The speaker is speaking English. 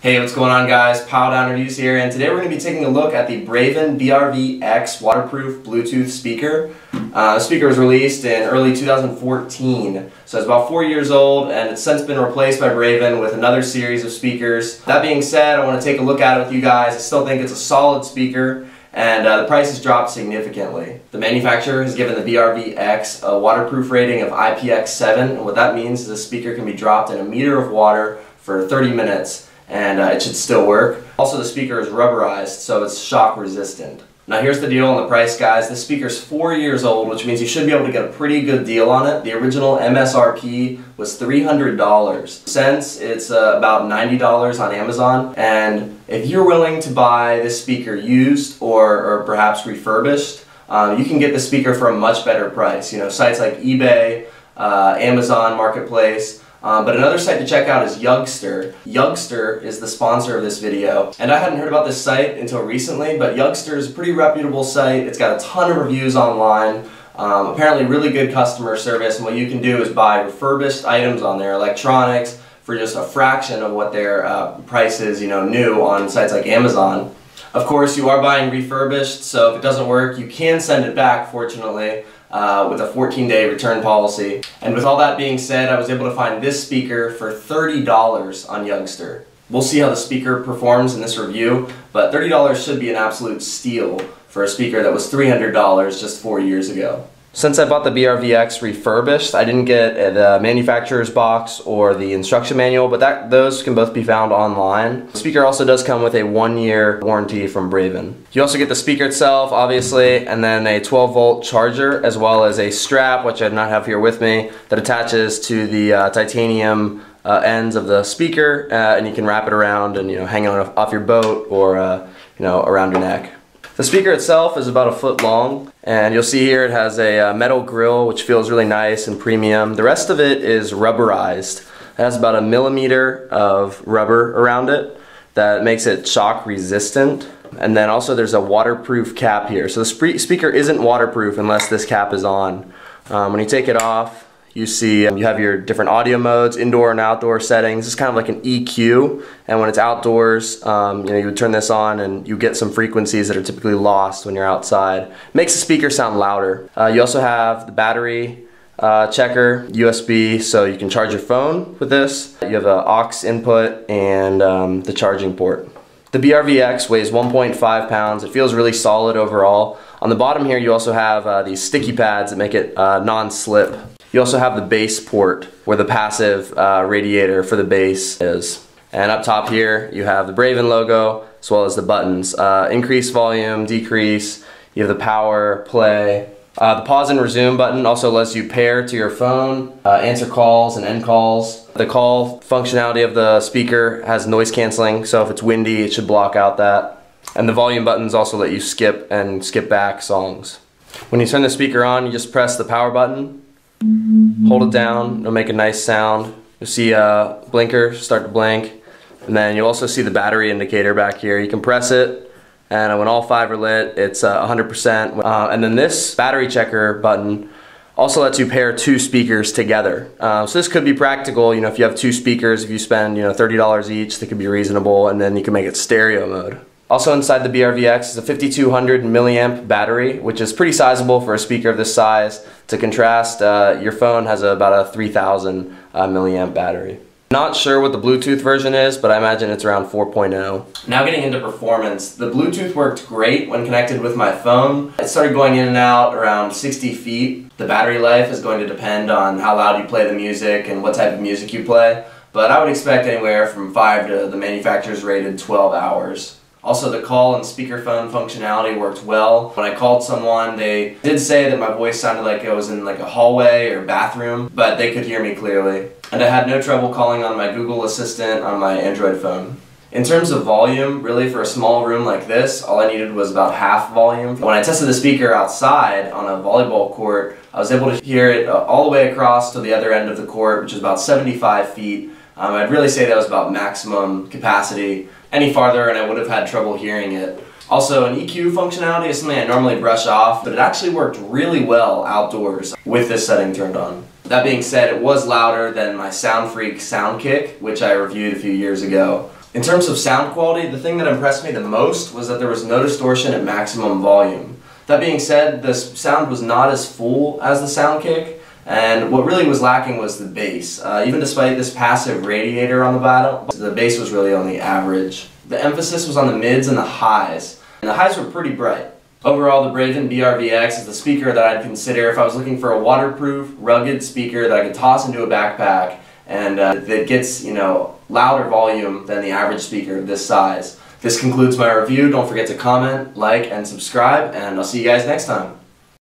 Hey, what's going on guys? Pile Down Reviews here, and today we're going to be taking a look at the Braven BRV X waterproof Bluetooth speaker. The speaker was released in early 2014, so it's about 4 years old, and it's since been replaced by Braven with another series of speakers. That being said, I want to take a look at it with you guys. I still think it's a solid speaker, and the price has dropped significantly. The manufacturer has given the BRV X a waterproof rating of IPX7, and what that means is the speaker can be dropped in a meter of water for 30 minutes. And it should still work. Also, the speaker is rubberized, so it's shock resistant. Now here's the deal on the price, guys. This speaker's 4 years old, which means you should be able to get a pretty good deal on it. The original MSRP was $300. Since it's about $90 on Amazon, and if you're willing to buy this speaker used or perhaps refurbished, you can get the speaker for a much better price. You know, sites like eBay, Amazon Marketplace. But another site to check out is Youngster. Youngster is the sponsor of this video, and I hadn't heard about this site until recently, but Youngster is a pretty reputable site. It's got a ton of reviews online, apparently really good customer service, and what you can do is buy refurbished items on there, electronics, for just a fraction of what their price is, you know, new on sites like Amazon. Of course, you are buying refurbished, so if it doesn't work, you can send it back, fortunately, with a 14-day return policy. And with all that being said, I was able to find this speaker for $30 on Youngster. We'll see how the speaker performs in this review, but $30 should be an absolute steal for a speaker that was $300 just 4 years ago. Since I bought the BRV X refurbished, I didn't get the manufacturer's box or the instruction manual, but those can both be found online. The speaker also does come with a 1-year warranty from Braven. You also get the speaker itself, obviously, and then a 12-volt charger, as well as a strap, which I do not have here with me, that attaches to the titanium ends of the speaker, and you can wrap it around and, you know, hang it off your boat or you know, around your neck. The speaker itself is about 1 foot long, and you'll see here it has a metal grill, which feels really nice and premium. The rest of it is rubberized. It has about 1 millimeter of rubber around it that makes it shock resistant. And then also there's a waterproof cap here. So the speaker isn't waterproof unless this cap is on. When you take it off, you see you have your different audio modes, indoor and outdoor settings. It's kind of like an EQ, and when it's outdoors, you know, you would turn this on and you get some frequencies that are typically lost when you're outside. It makes the speaker sound louder. You also have the battery checker, USB, so you can charge your phone with this. You have an aux input and the charging port. The BRV X weighs 1.5 pounds. It feels really solid overall. On the bottom here, you also have these sticky pads that make it non-slip. You also have the bass port where the passive radiator for the bass is. And up top here you have the Braven logo as well as the buttons. Increase volume, decrease, you have the power, play. The pause and resume button also lets you pair to your phone, answer calls and end calls. The call functionality of the speaker has noise cancelling, so if it's windy it should block out that. And the volume buttons also let you skip and skip back songs. When you turn the speaker on, you just press the power button. Hold it down, it'll make a nice sound. You'll see a blinker start to blink, and then you'll also see the battery indicator back here. You can press it, and when all 5 are lit, it's 100%. And then this battery checker button also lets you pair 2 speakers together. So this could be practical, you know, if you have 2 speakers, if you spend, you know, $30 each, that could be reasonable, and then you can make it stereo mode. Also inside the BRV X is a 5200 milliamp battery, which is pretty sizable for a speaker of this size. To contrast, your phone has about a 3000 milliamp battery. Not sure what the Bluetooth version is, but I imagine it's around 4.0. Now getting into performance, the Bluetooth worked great when connected with my phone. It started going in and out around 60 feet. The battery life is going to depend on how loud you play the music and what type of music you play, but I would expect anywhere from 5 to the manufacturer's rated 12 hours. Also, the call and speakerphone functionality worked well. When I called someone, they did say that my voice sounded like I was in like a hallway or bathroom, but they could hear me clearly. And I had no trouble calling on my Google Assistant on my Android phone. In terms of volume, really for a small room like this, all I needed was about half volume. When I tested the speaker outside on a volleyball court, I was able to hear it all the way across to the other end of the court, which is about 75 feet. I'd really say that was about maximum capacity. Any farther and I would have had trouble hearing it. Also, an EQ functionality is something I normally brush off, but it actually worked really well outdoors with this setting turned on. That being said, it was louder than my SoundFreak Soundkick, which I reviewed a few years ago. In terms of sound quality, the thing that impressed me the most was that there was no distortion at maximum volume. That being said, the sound was not as full as the sound kick, and what really was lacking was the bass. Even despite this passive radiator on the bottom, the bass was really only average. The emphasis was on the mids and the highs, and the highs were pretty bright. Overall, the Braven BRV X is the speaker that I'd consider if I was looking for a waterproof, rugged speaker that I could toss into a backpack and that gets, louder volume than the average speaker of this size. This concludes my review. Don't forget to comment, like, and subscribe, and I'll see you guys next time.